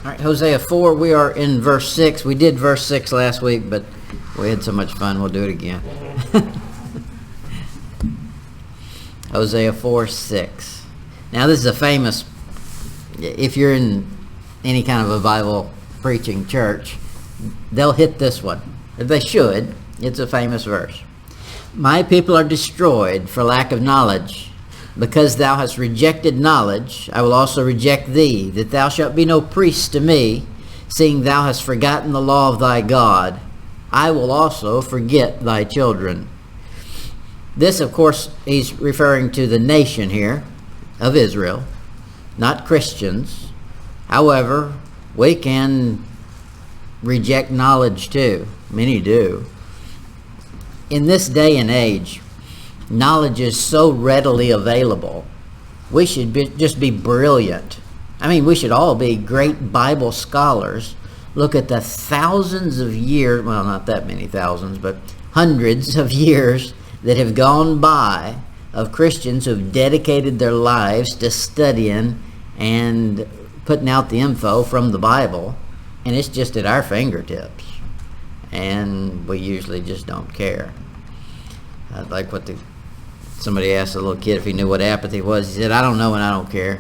All right, Hosea 4, we are in verse 6. We did verse 6 last week, but we had so much fun, we'll do it again. Hosea 4:6. Now this is a famous, if you're in any kind of a Bible preaching church, they'll hit this one. They should. It's a famous verse. My people are destroyed for lack of knowledge. Because thou hast rejected knowledge, I will also reject thee, that thou shalt be no priest to me, seeing thou hast forgotten the law of thy God. I will also forget thy children. This, of course, he's referring to the nation here of Israel, not Christians. However, we can reject knowledge too. Many do. In this day and age, knowledge is so readily available. We should just be brilliant. I mean, we should all be great Bible scholars. Look at the thousands of years, well, not that many thousands, but hundreds of years that have gone by of Christians who have dedicated their lives to studying and putting out the info from the Bible, and it's just at our fingertips. And we usually just don't care. Like what somebody asked a little kid if he knew what apathy was. He said, I don't know and I don't care.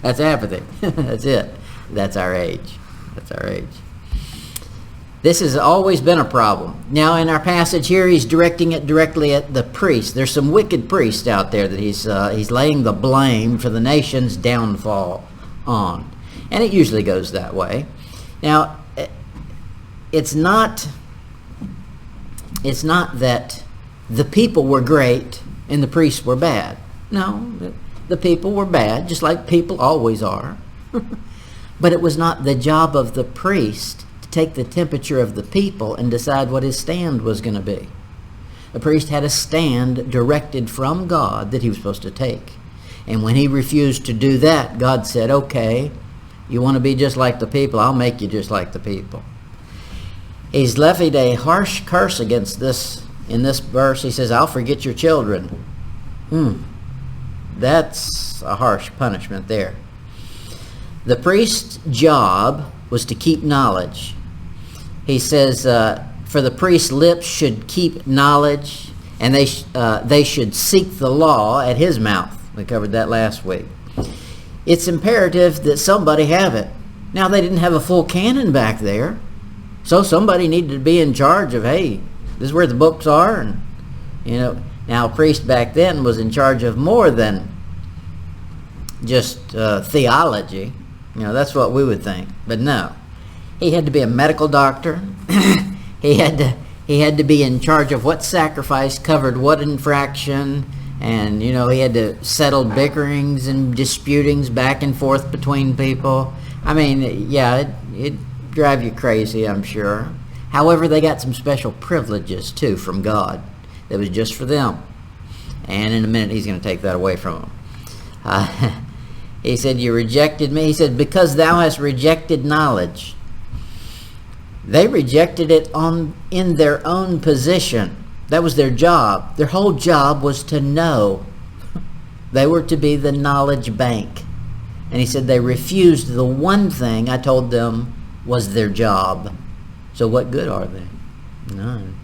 That's apathy. That's it. That's our age. That's our age. This has always been a problem. Now in our passage here, he's directing it directly at the priest. There's some wicked priests out there that he's laying the blame for the nation's downfall on. And it usually goes that way. Now, it's not that the people were great and the priests were bad. No, the people were bad, just like people always are. But it was not the job of the priest to take the temperature of the people and decide what his stand was going to be. The priest had a stand directed from God that he was supposed to take. And when he refused to do that, God said, okay, you want to be just like the people, I'll make you just like the people. He's levied a harsh curse against this. In this verse, he says, I'll forget your children. That's a harsh punishment there. The priest's job was to keep knowledge. He says, for the priest's lips should keep knowledge, and they should seek the law at his mouth. We covered that last week. It's imperative that somebody have it. Now, they didn't have a full canon back there, so somebody needed to be in charge of, hey, this is where the books are. And now a priest back then was in charge of more than just theology. That's what we would think. But no, he had to be a medical doctor. he had to be in charge of what sacrifice covered what infraction, and he had to settle bickerings and disputings back and forth between people. I mean, yeah, it'd drive you crazy, I'm sure. However, they got some special privileges, too, from God that was just for them. And in a minute, he's going to take that away from them. He said, you rejected me. He said, because thou hast rejected knowledge. They rejected it in their own position. That was their job. Their whole job was to know. They were to be the knowledge bank. And he said they refused the one thing I told them was their job. So what good are they? None.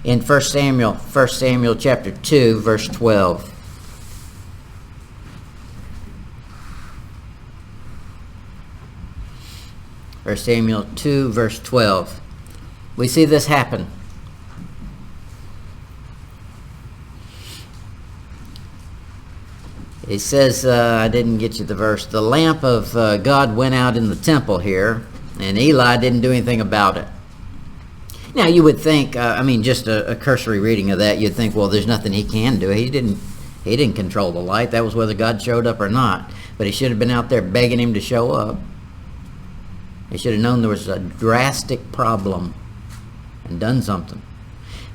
In 1 Samuel chapter 2, verse 12. 1 Samuel 2, verse 12. We see this happen. It says, I didn't get you the verse, the lamp of God went out in the temple here, and Eli didn't do anything about it. Now you would think, just a cursory reading of that, you'd think, well, there's nothing he can do. He didn't control the light. That was whether God showed up or not. But he should have been out there begging him to show up. He should have known there was a drastic problem and done something.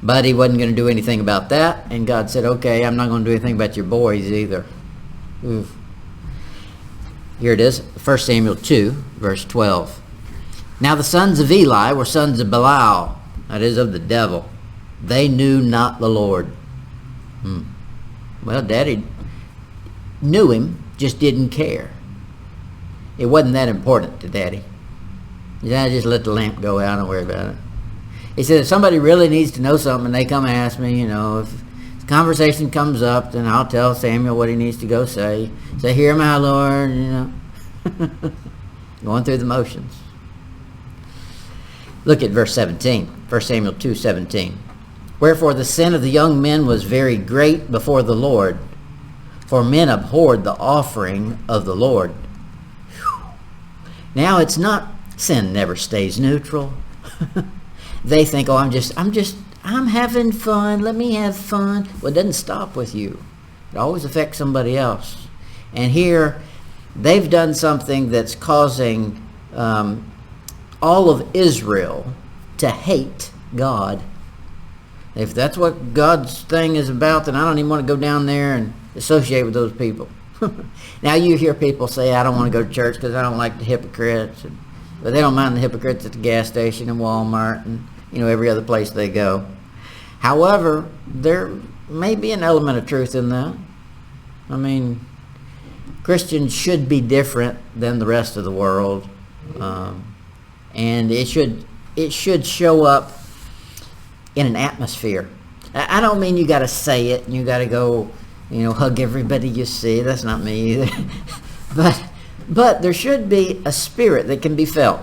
But he wasn't going to do anything about that, and God said, okay, I'm not going to do anything about your boys either. Oof. Here it is, 1 Samuel 2, verse 12. Now the sons of Eli were sons of Belial, that is, of the devil. They knew not the Lord. Well, Daddy knew him, just didn't care. It wasn't that important to Daddy. He said, I just let the lamp go out, don't worry about it. He said, if somebody really needs to know something and they come ask me, if the conversation comes up, then I'll tell Samuel what he needs to go say. Say, hear my Lord, Going through the motions. Look at verse 17, 1 Samuel 2:17. Wherefore the sin of the young men was very great before the Lord, for men abhorred the offering of the Lord. Whew. Now it's not, sin never stays neutral. They think, I'm having fun, let me have fun. Well, it doesn't stop with you. It always affects somebody else. And here, they've done something that's causing all of Israel to hate God. If that's what God's thing is about, then I don't even want to go down there and associate with those people. Now you hear people say, I don't want to go to church because I don't like the hypocrites. But they don't mind the hypocrites at the gas station and Walmart and every other place they go. However, there may be an element of truth in that. I mean, Christians should be different than the rest of the world. And it should show up in an atmosphere. I don't mean you got to say it and you got to go, hug everybody you see. That's not me either. But there should be a spirit that can be felt.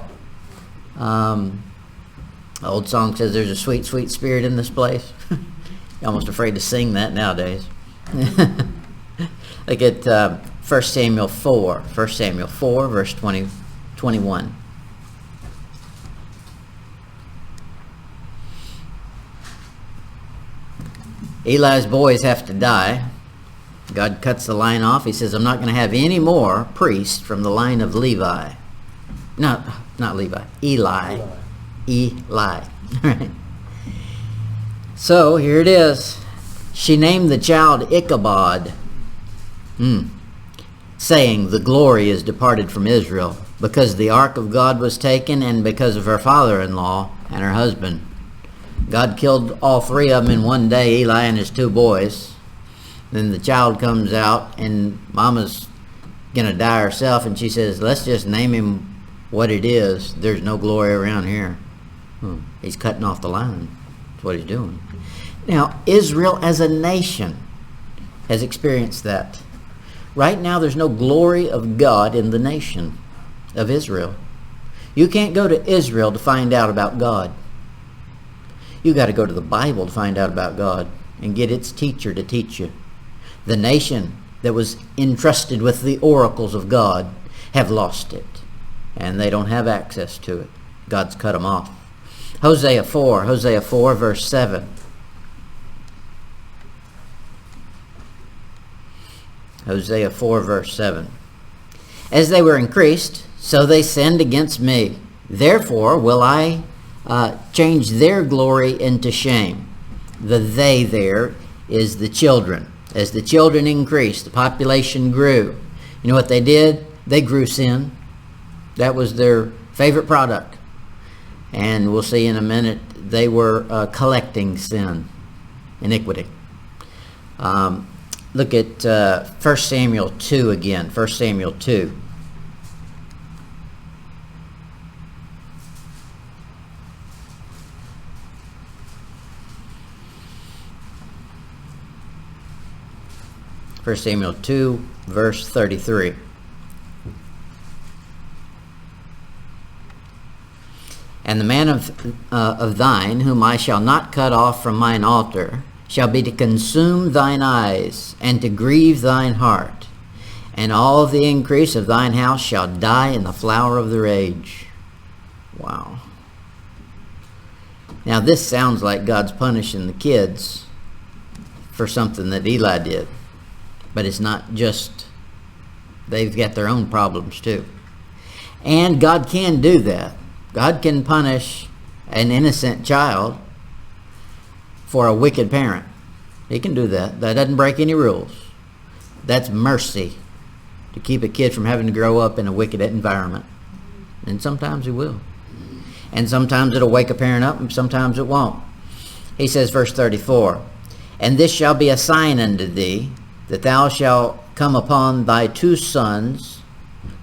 The old song says there's a sweet, sweet spirit in this place. You're almost afraid to sing that nowadays. Look at 1 Samuel 4. 1 Samuel 4, verse 21. Eli's boys have to die. God cuts the line off. He says, I'm not going to have any more priests from the line of Levi. No, not Levi. Eli. So here it is. She named the child Ichabod, saying, the glory is departed from Israel, because the ark of God was taken, and because of her father-in-law and her husband. God killed all three of them in one day, Eli and his two boys. Then the child comes out, and Mama's going to die herself, and she says, let's just name him what it is. There's no glory around here. He's cutting off the line. That's what he's doing. Now, Israel as a nation has experienced that. Right now, there's no glory of God in the nation of Israel. You can't go to Israel to find out about God. You got to go to the Bible to find out about God and get its teacher to teach you. The nation that was entrusted with the oracles of God have lost it, and they don't have access to it. God's cut them off. Hosea 4, verse 7. Hosea 4, verse 7. As they were increased, so they sinned against me. Therefore will I change their glory into shame. The they there is the children. As the children increased, the population grew. You know what they did? They grew sin. That was their favorite product. And we'll see in a minute, they were collecting sin, iniquity. Look at 1 Samuel 2 again. 1 Samuel 2. First Samuel 2, verse 33. And the man of thine, whom I shall not cut off from mine altar, shall be to consume thine eyes, and to grieve thine heart. And all the increase of thine house shall die in the flower of their age. Wow. Now this sounds like God's punishing the kids for something that Eli did. But it's not just, they've got their own problems too. And God can do that. God can punish an innocent child for a wicked parent. He can do that. That doesn't break any rules. That's mercy, to keep a kid from having to grow up in a wicked environment. And sometimes he will. And sometimes it'll wake a parent up, and sometimes it won't. He says, verse 34, and this shall be a sign unto thee, that thou shalt come upon thy two sons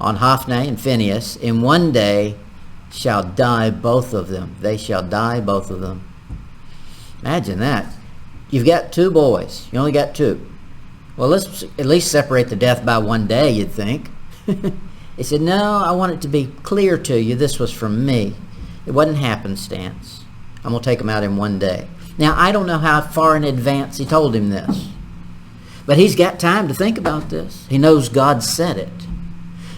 on Hophni and Phinehas. In one day shall die both of them. They shall die both of them. Imagine that. You've got two boys. You only got two. Well, let's at least separate the death by one day, you'd think. He said, no, I want it to be clear to you this was from me. It wasn't happenstance. I'm going to take them out in one day. Now, I don't know how far in advance he told him this. But he's got time to think about this. He knows God said it.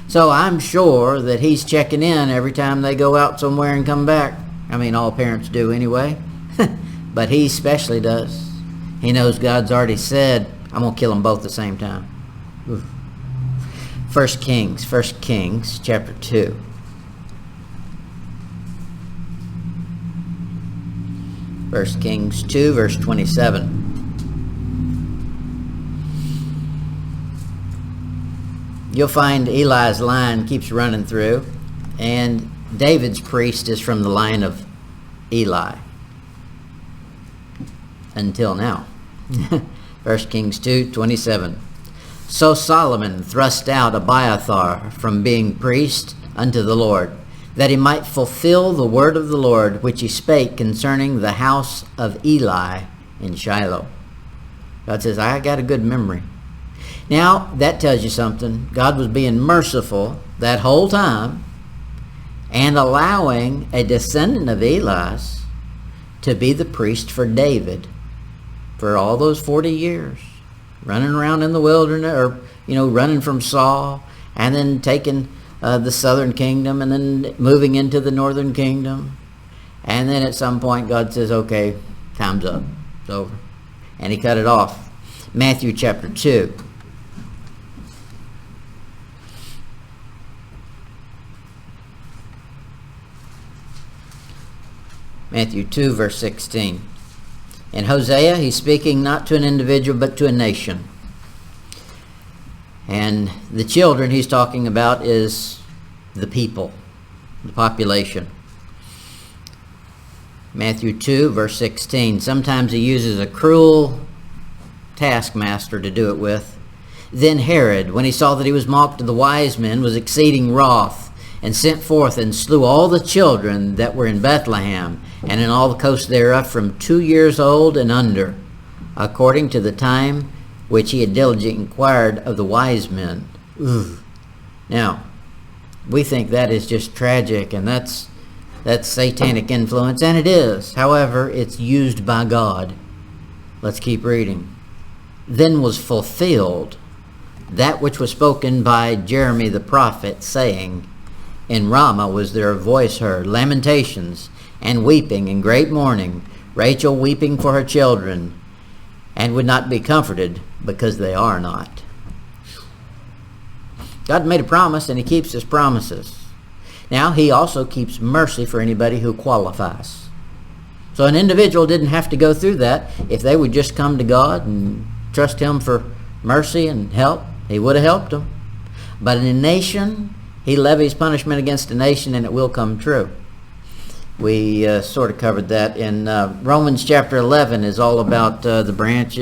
So I'm sure that he's checking in every time they go out somewhere and come back. I mean, all parents do anyway. But he especially does. He knows God's already said, I'm going to kill them both at the same time. Oof. 1 Kings chapter 2. First Kings 2, verse 27. You'll find Eli's line keeps running through, and David's priest is from the line of Eli. Until now. 1 Kings 2, 27. So Solomon thrust out Abiathar from being priest unto the Lord, that he might fulfill the word of the Lord which he spake concerning the house of Eli in Shiloh. God says, I got a good memory. Now, that tells you something. God was being merciful that whole time and allowing a descendant of Eli's to be the priest for David for all those 40 years, running around in the wilderness, or, running from Saul, and then taking the southern kingdom, and then moving into the northern kingdom. And then at some point, God says, okay, time's up. It's over. And he cut it off. Matthew chapter 2. Matthew 2, verse 16. In Hosea, he's speaking not to an individual, but to a nation. And the children he's talking about is the people, the population. Matthew 2, verse 16. Sometimes he uses a cruel taskmaster to do it with. Then Herod, when he saw that he was mocked of the wise men, was exceeding wroth, and sent forth and slew all the children that were in Bethlehem, and in all the coast thereof, from 2 years old and under, according to the time which he had diligently inquired of the wise men. Ooh. Now, we think that is just tragic, and that's satanic influence, and it is. However, it's used by God. Let's keep reading. Then was fulfilled that which was spoken by Jeremy the prophet, saying, In Ramah was there a voice heard, lamentations, and weeping, and great mourning, Rachel weeping for her children, and would not be comforted, because they are not. God made a promise, and he keeps his promises. Now, he also keeps mercy for anybody who qualifies. So an individual didn't have to go through that. If they would just come to God and trust him for mercy and help, he would have helped them. But in a nation, he levies punishment against a nation, and it will come true. We sort of covered that in Romans chapter 11 is all about the branch.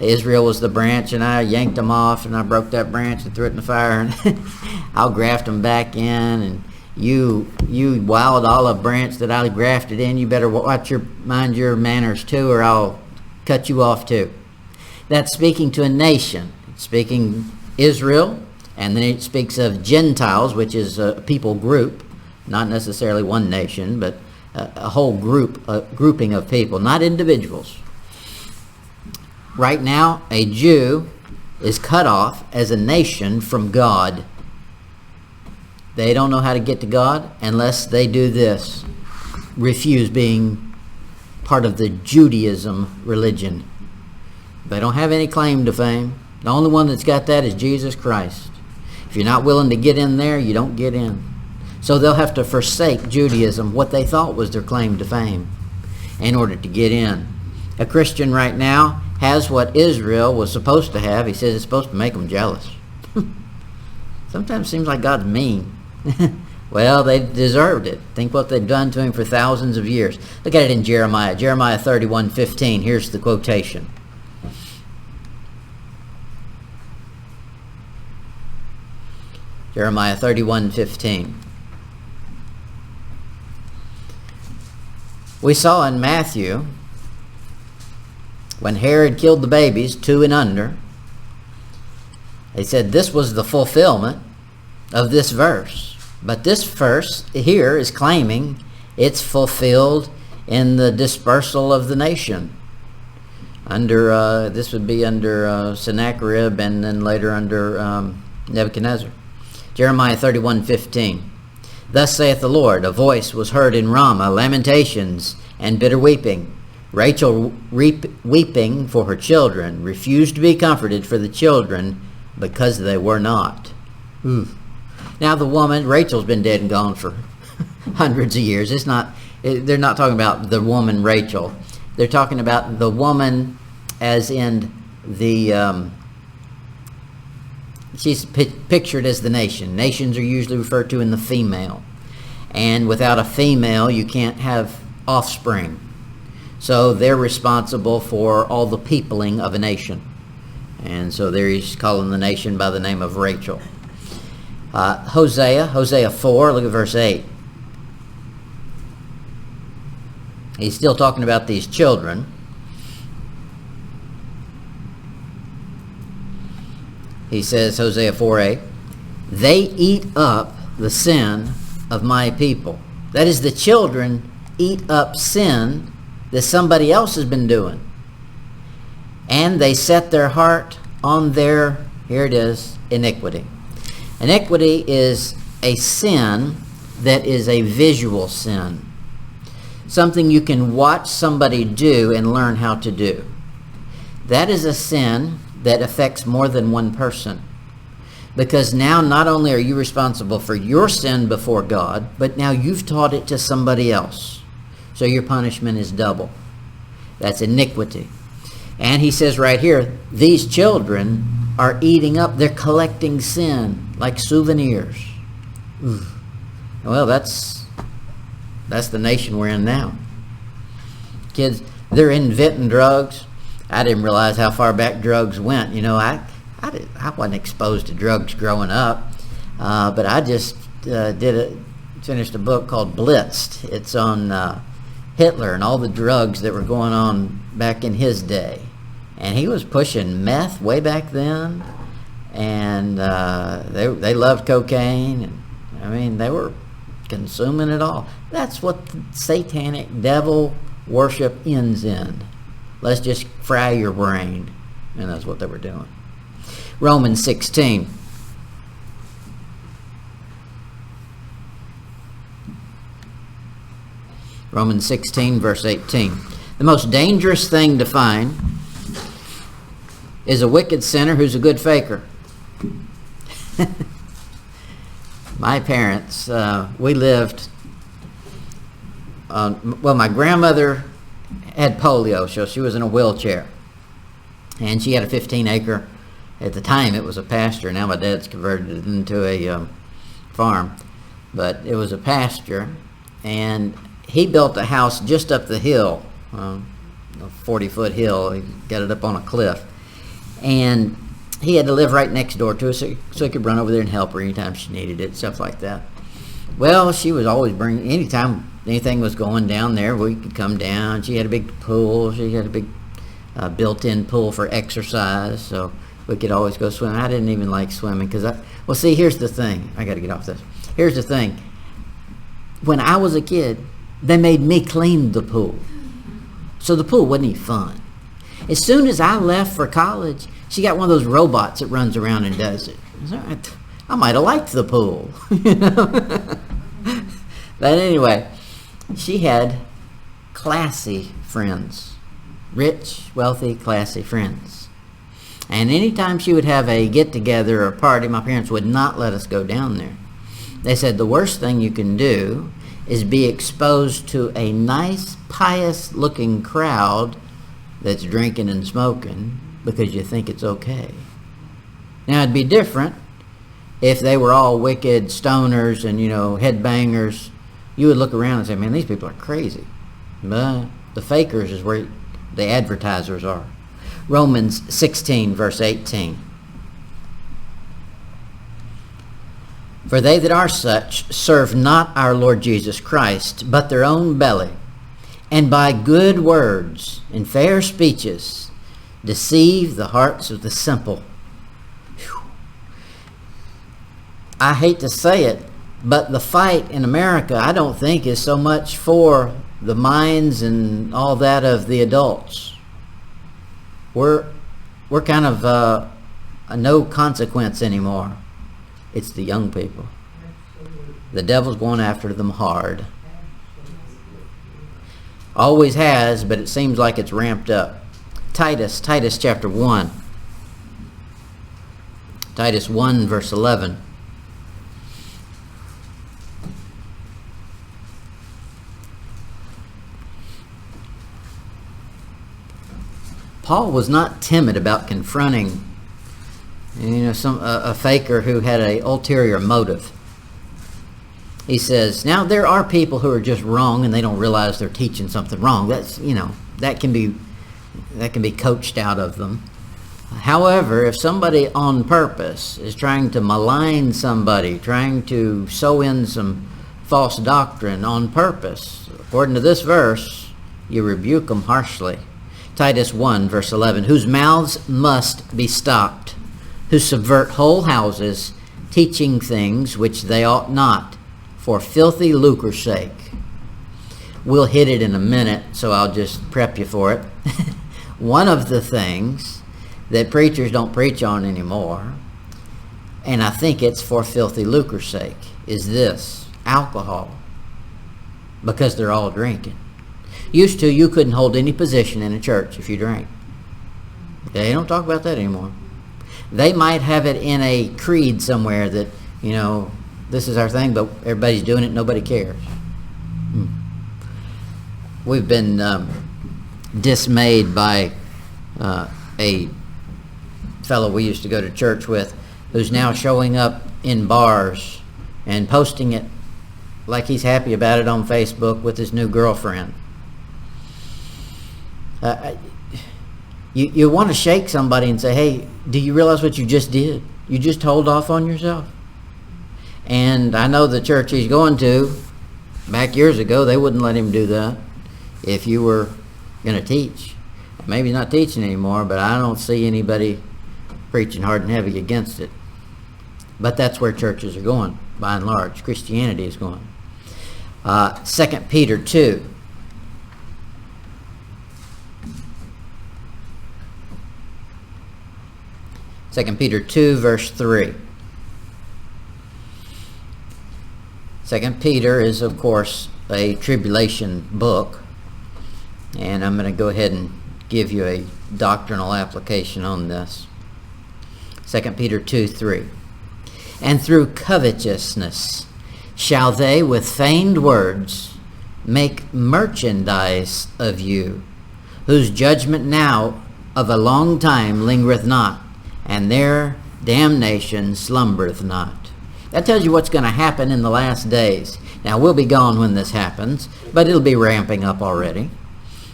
Israel was the branch, and I yanked them off, and I broke that branch and threw it in the fire, and I'll graft them back in. And you wild olive branch that I grafted in, you better mind your manners too, or I'll cut you off too. That's speaking to a nation. It's speaking Israel, and then it speaks of Gentiles, which is a people group, not necessarily one nation, but a whole group, a grouping of people, not individuals. Right now, a Jew is cut off as a nation from God. They don't know how to get to God unless they do this: refuse being part of the Judaism religion. They don't have any claim to fame. The only one that's got that is Jesus Christ. If you're not willing to get in there, you don't get in. So they'll have to forsake Judaism, what they thought was their claim to fame, in order to get in. A Christian right now has what Israel was supposed to have. He says it's supposed to make them jealous. Sometimes it seems like God's mean. Well, they deserved it. Think what they've done to him for thousands of years. Look at it in Jeremiah. Jeremiah 31:15. Here's the quotation. Jeremiah 31:15. We saw in Matthew, when Herod killed the babies, 2 and under, they said this was the fulfillment of this verse. But this verse here is claiming it's fulfilled in the dispersal of the nation. This would be under Sennacherib, and then later under Nebuchadnezzar. Jeremiah 31:15. Thus saith the Lord, a voice was heard in Ramah, lamentations and bitter weeping. Rachel weeping for her children, refused to be comforted for the children because they were not. Now the woman, Rachel's been dead and gone for hundreds of years. They're not talking about the woman Rachel. They're talking about the woman as in the, she's pictured as the nation. Nations are usually referred to in the female. And without a female, you can't have offspring. So they're responsible for all the peopling of a nation. And so there he's calling the nation by the name of Rachel. Hosea 4, look at verse 8. He's still talking about these children. He says, Hosea 4:8, they eat up the sin of my people. That is, the children eat up sin that somebody else has been doing. And they set their heart on their, here it is, iniquity. Iniquity is a sin that is a visual sin. Something you can watch somebody do and learn how to do. That is a sin that affects more than one person. Because now not only are you responsible for your sin before God, but now you've taught it to somebody else. So your punishment is double. That's iniquity. And he says right here, these children are eating up, they're collecting sin like souvenirs. Well, that's the nation we're in now. Kids, they're inventing drugs. I didn't realize how far back drugs went. You know, I wasn't exposed to drugs growing up, but I just finished a book called Blitzed. It's on Hitler and all the drugs that were going on back in his day. And he was pushing meth way back then, and they loved cocaine. And I mean, they were consuming it all. That's what the satanic devil worship ends in. Let's just fry your brain. And that's what they were doing. Romans 16. Romans 16, verse 18. The most dangerous thing to find is a wicked sinner who's a good faker. My parents, we lived on, my grandmother had polio, so she was in a wheelchair. And she had a 15-acre, at the time it was a pasture, now my dad's converted it into a farm. But it was a pasture, and he built a house just up the hill, a 40-foot hill. He got it up on a cliff. And he had to live right next door to us, so he could run over there and help her anytime she needed it, stuff like that. Well, she was always bringing, anytime anything was going down there, we could come down. She had a big pool. She had a big built-in pool for exercise, so we could always go swim. I didn't even like swimming because see, here's the thing. I got to get off this. Here's the thing. When I was a kid, they made me clean the pool. So the pool wasn't even fun. As soon as I left for college, she got one of those robots that runs around and does it. I might have liked the pool. You know? But anyway, she had classy friends. Rich, wealthy, classy friends. And anytime she would have a get-together or a party, my parents would not let us go down there. They said the worst thing you can do is be exposed to a nice, pious-looking crowd that's drinking and smoking because you think it's okay. Now, it'd be different if they were all wicked stoners and, headbangers. You would look around and say, man, these people are crazy. But the fakers is where the advertisers are. Romans 16, verse 18. For they that are such serve not our Lord Jesus Christ, but their own belly, and by good words and fair speeches deceive the hearts of the simple. Whew. I hate to say it, but the fight in America, I don't think, is so much for the minds and all that of the adults. We're kind of a no consequence anymore. It's the young people. The devil's going after them hard. Always has, but it seems like it's ramped up. Titus chapter 1. Titus 1 verse 11. Paul was not timid about confronting, a faker who had an ulterior motive. He says, now there are people who are just wrong and they don't realize they're teaching something wrong. That's, that can be coached out of them. However, if somebody on purpose is trying to malign somebody, trying to sow in some false doctrine on purpose, according to this verse, you rebuke them harshly. Titus 1 verse 11, whose mouths must be stopped, who subvert whole houses, teaching things which they ought not, for filthy lucre's sake. We'll hit it in a minute, so I'll just prep you for it. One of the things that preachers don't preach on anymore, and I think it's for filthy lucre's sake, is this: alcohol. Because they're all drinking. Used to, you couldn't hold any position in a church if you drank. They don't talk about that anymore. They might have it in a creed somewhere that, this is our thing, but everybody's doing it, nobody cares. We've been dismayed by a fellow we used to go to church with, who's now showing up in bars and posting it like he's happy about it on Facebook with his new girlfriend. You want to shake somebody and say, hey, do you realize what you just did? You just told off on yourself. And I know the church he's going to, back years ago, they wouldn't let him do that if you were going to teach. Maybe not teaching anymore, but I don't see anybody preaching hard and heavy against it. But that's where churches are going, by and large. Christianity is going. 2 Peter 2. 2 Peter 2 verse 3. 2 Peter is, of course, a tribulation book, and I'm going to go ahead and give you a doctrinal application on this. 2 Peter 2 3. And through covetousness shall they with feigned words make merchandise of you, whose judgment now of a long time lingereth not, and their damnation slumbereth not. That tells you what's going to happen in the last days. Now, we'll be gone when this happens, but it'll be ramping up already.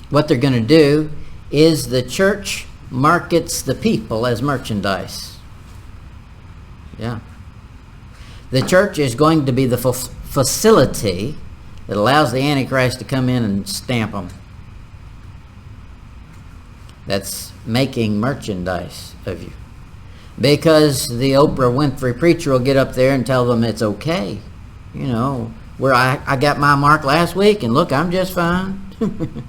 What they're going to do is the church markets the people as merchandise. Yeah. The church is going to be the facility that allows the Antichrist to come in and stamp them. That's making merchandise of you. Because the Oprah Winfrey preacher will get up there and tell them it's okay. Where I got my mark last week, and look, I'm just fine. And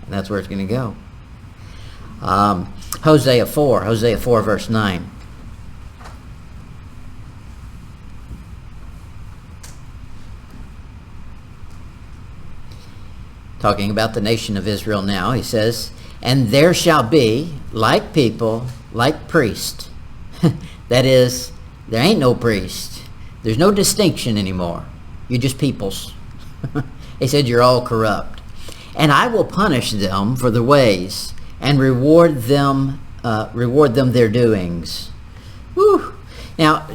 that's where it's going to go. Hosea 4 verse 9. Talking about the nation of Israel now, he says, and there shall be, like people, like priests. That is, there ain't no priest. There's no distinction anymore. You're just peoples. He said you're all corrupt. And I will punish them for their ways and reward them their doings. Whew. Now,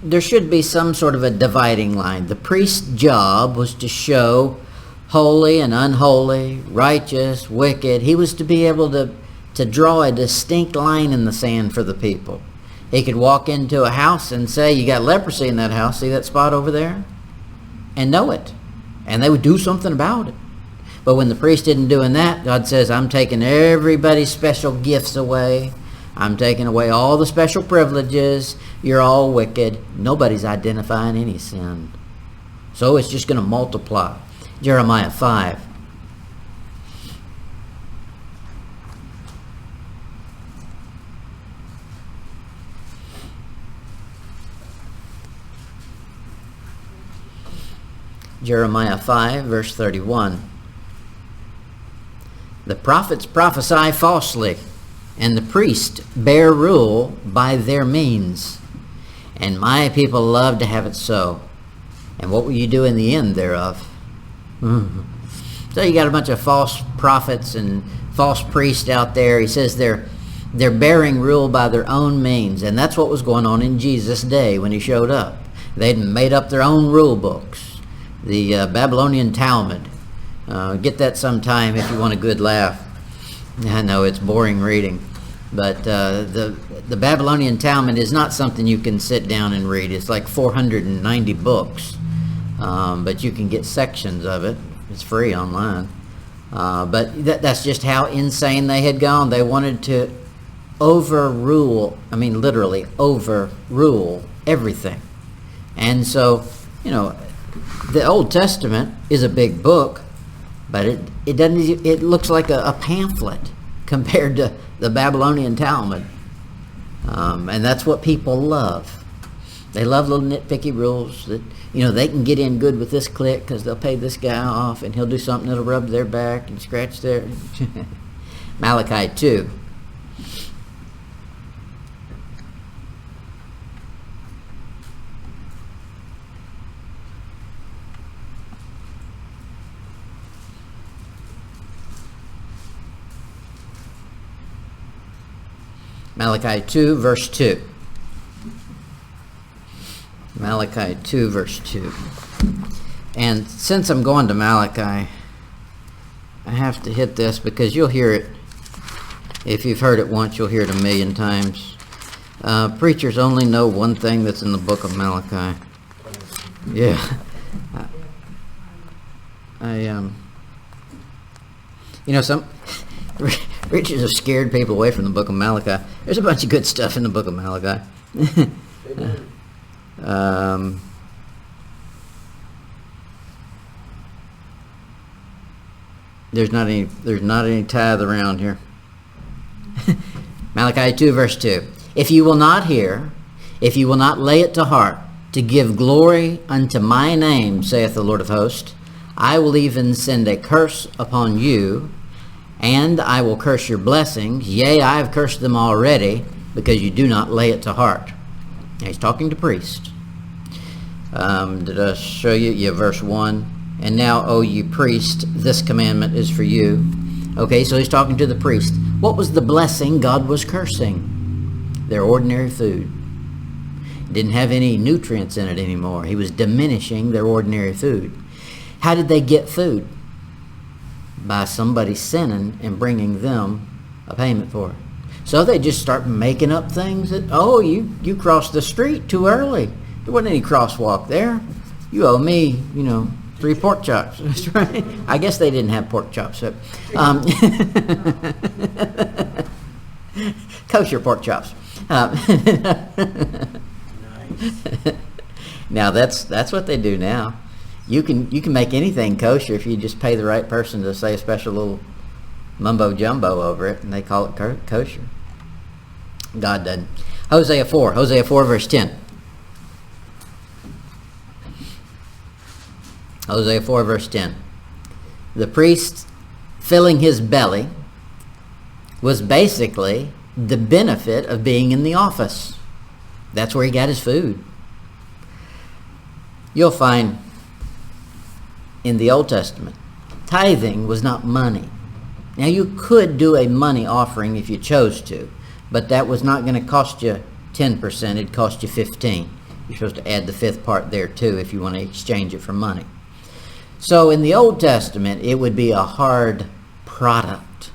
there should be some sort of a dividing line. The priest's job was to show holy and unholy, righteous, wicked. He was to be able to draw a distinct line in the sand for the people. He could walk into a house and say, you got leprosy in that house, see that spot over there? And know it. And they would do something about it. But when the priest isn't doing that, God says, I'm taking everybody's special gifts away. I'm taking away all the special privileges. You're all wicked. Nobody's identifying any sin. So it's just going to multiply. Jeremiah 5. Jeremiah 5, verse 31. The prophets prophesy falsely, and the priests bear rule by their means. And my people love to have it so. And what will you do in the end thereof? So you got a bunch of false prophets and false priests out there. He says they're bearing rule by their own means. And that's what was going on in Jesus' day when he showed up. They'd made up their own rule books. The Babylonian Talmud. Get that sometime if you want a good laugh. I know it's boring reading. But the Babylonian Talmud is not something you can sit down and read. It's like 490 books. But you can get sections of it. It's free online. But that's just how insane they had gone. They wanted to overrule, I mean literally overrule everything. And so, the Old Testament is a big book, but it doesn't. It looks like a pamphlet compared to the Babylonian Talmud, and that's what people love. They love little nitpicky rules that they can get in good with this clique because they'll pay this guy off, and he'll do something that'll rub their back and scratch their. Malachi 2. Malachi 2, verse 2. Malachi 2, verse 2. And since I'm going to Malachi, I have to hit this because you'll hear it. If you've heard it once, you'll hear it a million times. Preachers only know one thing that's in the book of Malachi. Yeah. Some preachers have scared people away from the book of Malachi. There's a bunch of good stuff in the book of Malachi. There's not any tithe around here. Malachi 2, verse 2. If you will not hear, if you will not lay it to heart, to give glory unto my name, saith the Lord of hosts, I will even send a curse upon you, and I will curse your blessings. Yea, I have cursed them already, because you do not lay it to heart. Now, he's talking to priests. Did I show you? Yeah, verse 1. And now, O ye priests, this commandment is for you. Okay, so he's talking to the priest. What was the blessing God was cursing? Their ordinary food. Didn't have any nutrients in it anymore. He was diminishing their ordinary food. How did they get food? By somebody sinning and bringing them a payment for it. So they just start making up things that, you crossed the street too early. There wasn't any crosswalk there. You owe me, 3 pork chops. That's right. I guess they didn't have pork chops. So, kosher pork chops. Now that's what they do now. You can make anything kosher if you just pay the right person to say a special little mumbo jumbo over it, and they call it kosher. God doesn't. Hosea 4, verse 10. Hosea 4, verse 10. The priest filling his belly was basically the benefit of being in the office. That's where he got his food. You'll find in the Old Testament, tithing was not money. Now, you could do a money offering if you chose to, but that was not going to cost you 10%. It'd cost you 15%. You're supposed to add the 5th part there too if you want to exchange it for money. So in the Old Testament, it would be a hard product,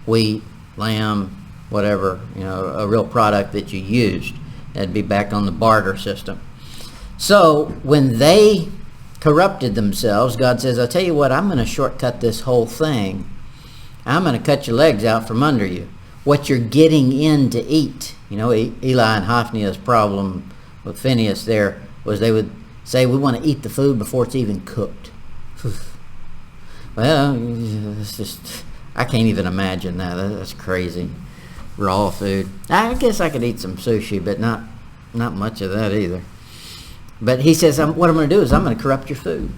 wheat, lamb, whatever, a real product that you used. That'd be back on the barter system. So when they corrupted themselves, God says, I'll tell you what, I'm going to shortcut this whole thing. I'm going to cut your legs out from under you. What you're getting in to eat. Eli and Hophni's problem with Phinehas there was they would say, we want to eat the food before it's even cooked. Well, it's just, I can't even imagine that. That's crazy. Raw food. I guess I could eat some sushi, but not much of that either. But he says, what I'm going to do is I'm going to corrupt your food.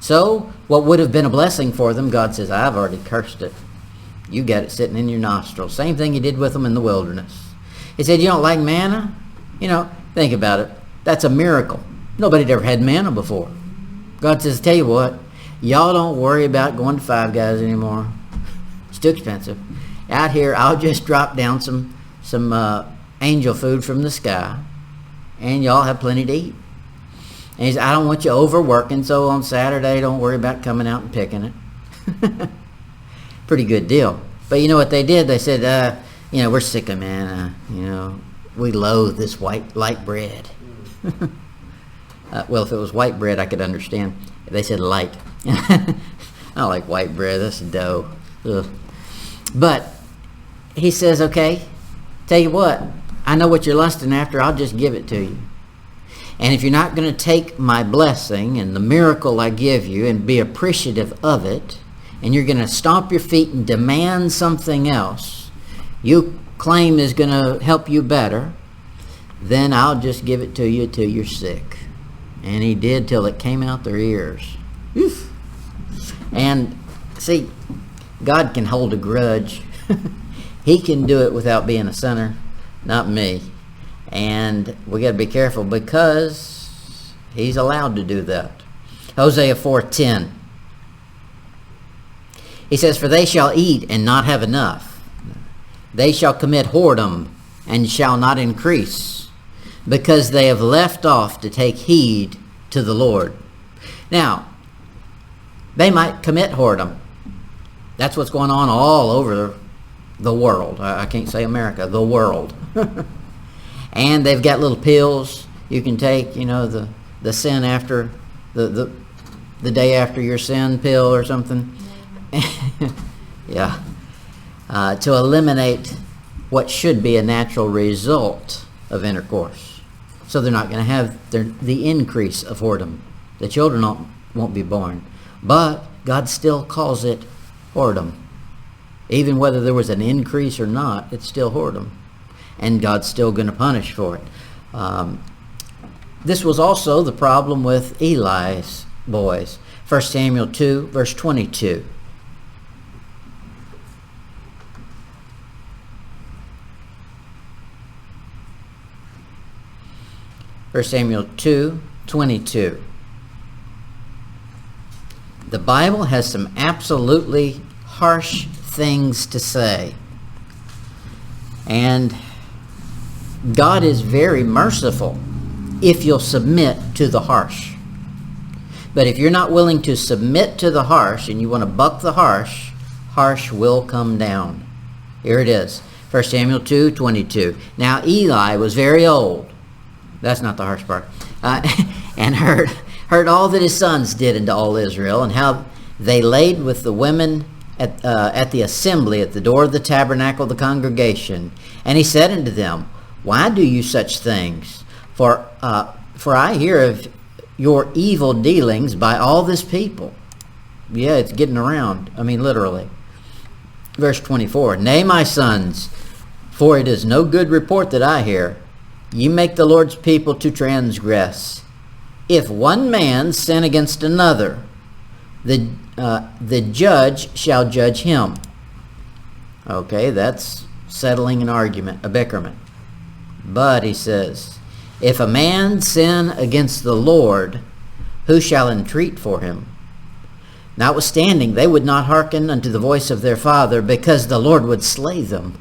So what would have been a blessing for them, God says, I've already cursed it. You got it sitting in your nostrils. Same thing he did with them in the wilderness. He said, you don't like manna? Think about it. That's a miracle. Nobody had ever had manna before. God says, tell you what, y'all don't worry about going to Five Guys anymore. It's too expensive. Out here, I'll just drop down some angel food from the sky, and y'all have plenty to eat. And he said, I don't want you overworking, so on Saturday, don't worry about coming out and picking it. Pretty good deal. But you know what they did? They said, we're sick of manna. We loathe this light bread. Well, if it was white bread, I could understand. They said light. I don't like white bread. That's dough. Ugh. But he says, okay, tell you what, I know what you're lusting after. I'll just give it to you. And if you're not going to take my blessing and the miracle I give you and be appreciative of it, and you're going to stomp your feet and demand something else you claim is going to help you better, then I'll just give it to you till you're sick. And he did till it came out their ears. Oof. And see, God can hold a grudge. He can do it without being a sinner, not me. And we got to be careful because he's allowed to do that. Hosea 4:10. He says, for they shall eat and not have enough. They shall commit whoredom and shall not increase, because they have left off to take heed to the Lord. Now, they might commit whoredom. That's what's going on all over the world. I can't say America, the world. And they've got little pills you can take, the sin after, the day after your sin pill or something. Yeah. To eliminate what should be a natural result of intercourse. So they're not going to have the increase of whoredom. The children won't be born. But God still calls it whoredom. Even whether there was an increase or not, it's still whoredom. And God's still going to punish for it. This was also the problem with Eli's boys. 1 Samuel 2, verse 22. 1 Samuel 2:22. The Bible has some absolutely harsh things to say. And God is very merciful if you'll submit to the harsh. But if you're not willing to submit to the harsh and you want to buck the harsh, harsh will come down. Here it is. 1 Samuel 2:22. Now Eli was very old. That's not the harsh part. And heard all that his sons did unto all Israel, and how they laid with the women at the assembly at the door of the tabernacle of the congregation. And he said unto them, why do you such things? For I hear of your evil dealings by all this people. Yeah, it's getting around. I mean, literally. Verse 24. Nay, my sons, for it is no good report that I hear. Ye make the Lord's people to transgress. If one man sin against another, the judge shall judge him. Okay, that's settling an argument, a bickerment. But he says, if a man sin against the Lord, who shall entreat for him? Notwithstanding, they would not hearken unto the voice of their father, because the Lord would slay them.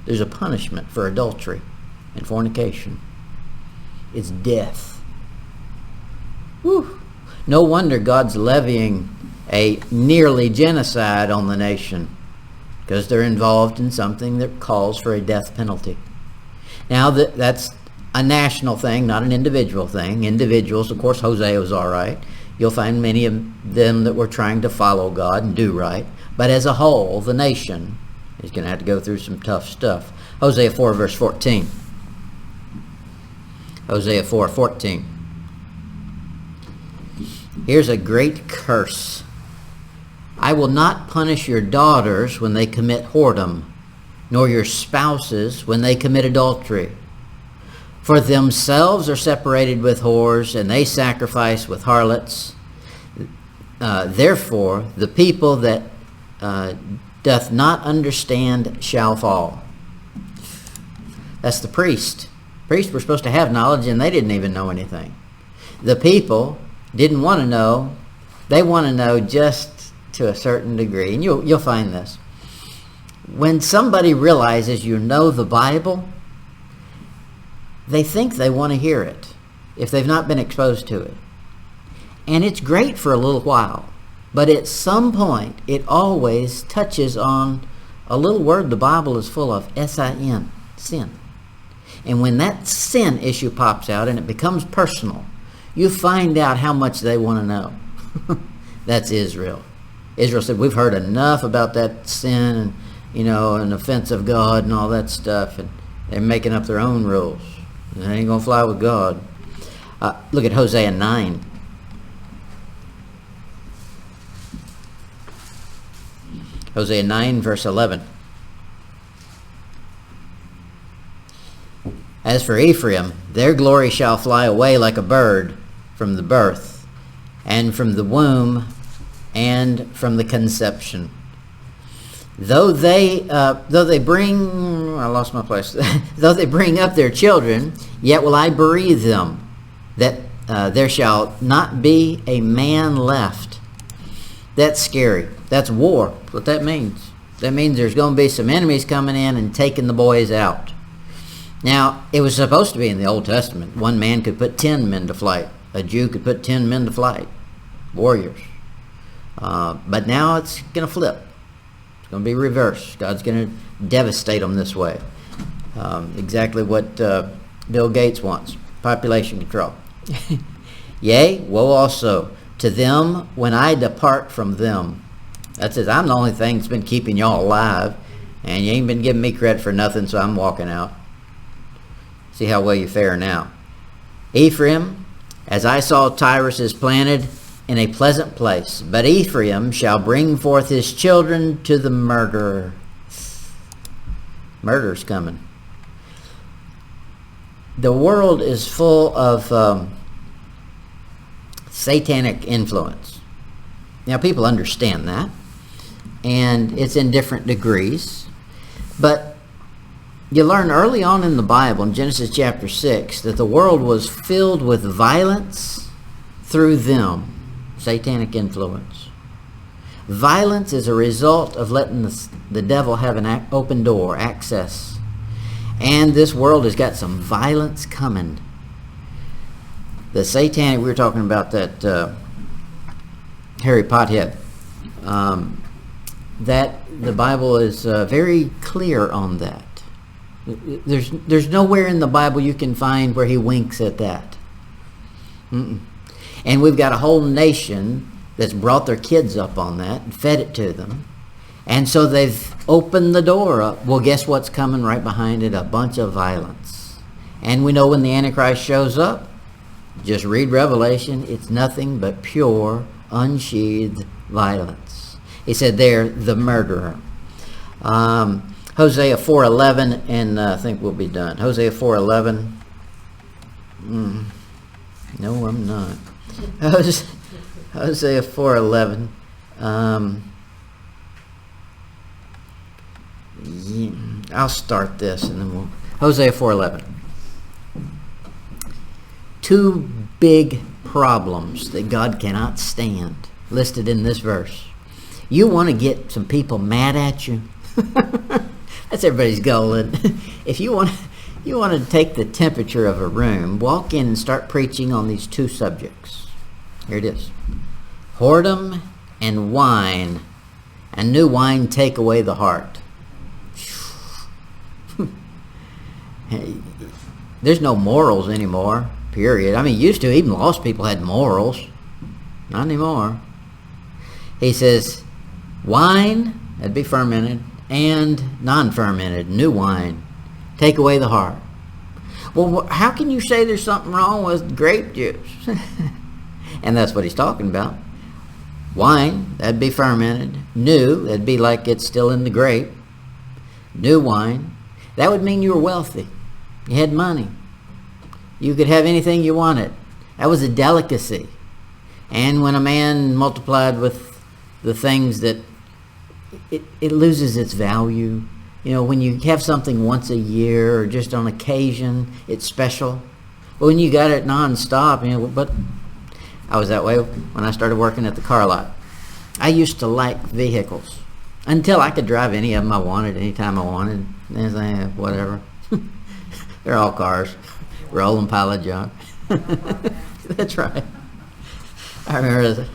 There's a punishment for adultery and fornication. It's death. No wonder God's levying a nearly genocide on the nation because they're involved in something that calls for a death penalty. Now, that's a national thing, not an individual thing. Individuals, of course, Hosea was all right. You'll find many of them that were trying to follow God and do right. But as a whole, the nation is going to have to go through some tough stuff. Hosea 4, verse 14. Hosea 4:14. Here's a great curse. I will not punish your daughters when they commit whoredom, nor your spouses when they commit adultery. For themselves are separated with whores, and they sacrifice with harlots. Therefore, the people that doth not understand shall fall. That's the priest. Priests were supposed to have knowledge, and they didn't even know anything. The people didn't want to know. They want to know just to a certain degree. And you'll find this. When somebody realizes you know the Bible, they think they want to hear it if they've not been exposed to it. And it's great for a little while. But at some point, it always touches on a little word the Bible is full of, S-I-N, sin. And when that sin issue pops out and it becomes personal, you find out how much they want to know. That's Israel. Israel said, we've heard enough about that sin and, an offense of God and all that stuff. And they're making up their own rules. And they ain't going to fly with God. Look at Hosea 9. Hosea 9, verse 11. As for Ephraim, their glory shall fly away like a bird from the birth, and from the womb, and from the conception. Though they bring, I lost my place. Though they bring up their children, yet will I bereave them, that there shall not be a man left. That's scary. That's war. That's what that means. That means there's going to be some enemies coming in and taking the boys out. Now, it was supposed to be in the Old Testament. One man could put 10 men to flight. A Jew could put 10 men to flight. Warriors. But now it's going to flip. It's going to be reversed. God's going to devastate them this way. Exactly what Bill Gates wants. Population control. Yea, woe also to them when I depart from them. That says, I'm the only thing that's been keeping y'all alive, and you ain't been giving me credit for nothing, so I'm walking out. See how well you fare now. Ephraim, as I saw Tyrus is planted in a pleasant place, but Ephraim shall bring forth his children to the murderer. Murder's coming. The world is full of satanic influence. Now, people understand that, and it's in different degrees. But you learn early on in the Bible, in Genesis chapter 6, that the world was filled with violence through them, satanic influence. Violence is a result of letting the devil have an open door, access. And this world has got some violence coming. The satanic, we were talking about that Harry Pothead. That the Bible is very clear on that. There's nowhere in the Bible you can find where he winks at that. And we've got a whole nation that's brought their kids up on that and fed it to them. And so they've opened the door up. Well, guess what's coming right behind it? A bunch of violence. And we know when the Antichrist shows up, just read Revelation, it's nothing but pure, unsheathed violence. He said there, the murderer. Hosea 4:11, and I think we'll be done. Hosea 4:11. No, I'm not. Hosea 4:11. I'll start this and then we'll... Hosea 4:11. Two big problems that God cannot stand listed in this verse. You want to get some people mad at you? That's everybody's goal. If you want to take the temperature of a room, walk in and start preaching on these two subjects. Here it is. Whoredom and wine, and new wine take away the heart. There's no morals anymore, period. I mean, used to, even lost people had morals. Not anymore. He says, wine, that'd be fermented, and non-fermented, new wine, take away the heart. Well, how can you say there's something wrong with grape juice? And that's what he's talking about. Wine, that'd be fermented. New, that'd be like it's still in the grape. New wine, that would mean you were wealthy. You had money. You could have anything you wanted. That was a delicacy. And when a man multiplied with the things that it loses its value. You know, when you have something once a year or just on occasion, it's special. But when you got it nonstop, you know, but I was that way when I started working at the car lot. I used to like vehicles until I could drive any of them I wanted, anytime I wanted. And I was like, whatever. They're all cars. Rolling pile of junk. That's right. I remember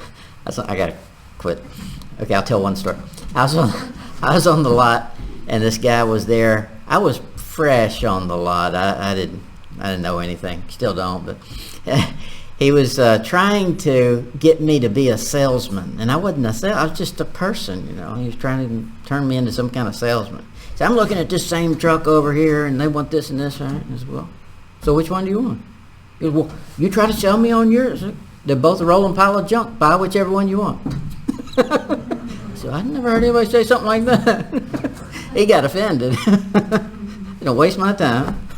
I gotta quit. Okay, I'll tell one story. I was on the lot, and this guy was there. I was fresh on the lot. I didn't know anything. Still don't, but he was trying to get me to be a salesman, and I wasn't a salesman. I was just a person, you know. He was trying to turn me into some kind of salesman. So I'm looking at this same truck over here, and they want this and this, right? I said, well, so which one do you want? He goes, well, you try to sell me on yours. They're both a rolling pile of junk. Buy whichever one you want. So I never heard anybody say something like that. He got offended. Don't waste my time.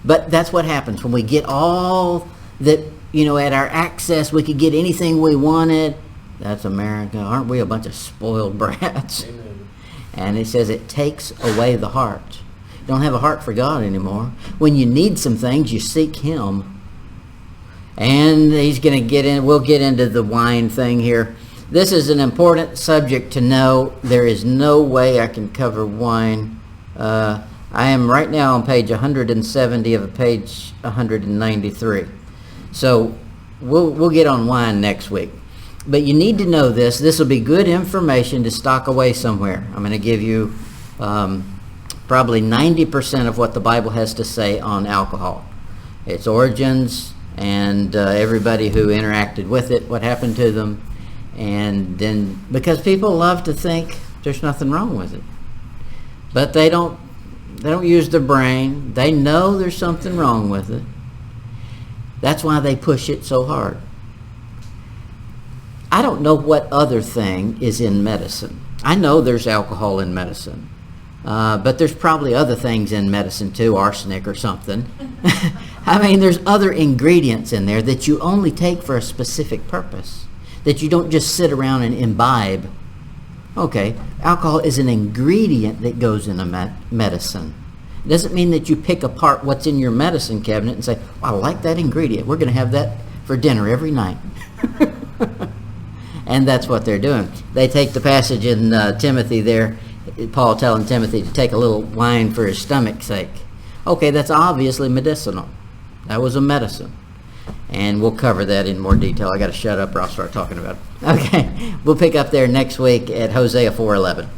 But that's what happens when we get all that, you know, at our access. We could get anything we wanted. That's America. Aren't we a bunch of spoiled brats? Amen. And it says it takes away the heart. You don't have a heart for God anymore. When you need some things, you seek Him. And he's going to get in. We'll get into the wine thing here. This is an important subject to know. There is no way I can cover wine. I am right now on page 170 of page 193. So we'll get on wine next week. But you need to know this. This will be good information to stock away somewhere. I'm going to give you probably 90% of what the Bible has to say on alcohol. Its origins and everybody who interacted with it, what happened to them. And then, because people love to think there's nothing wrong with it. But they don't use their brain. They know there's something wrong with it. That's why they push it so hard. I don't know what other thing is in medicine. I know there's alcohol in medicine. But there's probably other things in medicine too, arsenic or something. I mean, there's other ingredients in there that you only take for a specific purpose, that you don't just sit around and imbibe. Okay, alcohol is an ingredient that goes in a medicine. It doesn't mean that you pick apart what's in your medicine cabinet and say, I like that ingredient. We're going to have that for dinner every night. And that's what they're doing. They take the passage in Timothy there, Paul telling Timothy to take a little wine for his stomach's sake. Okay, that's obviously medicinal. That was a medicine. And we'll cover that in more detail. I got to shut up or I'll start talking about it. Okay, we'll pick up there next week at Hosea 4:11.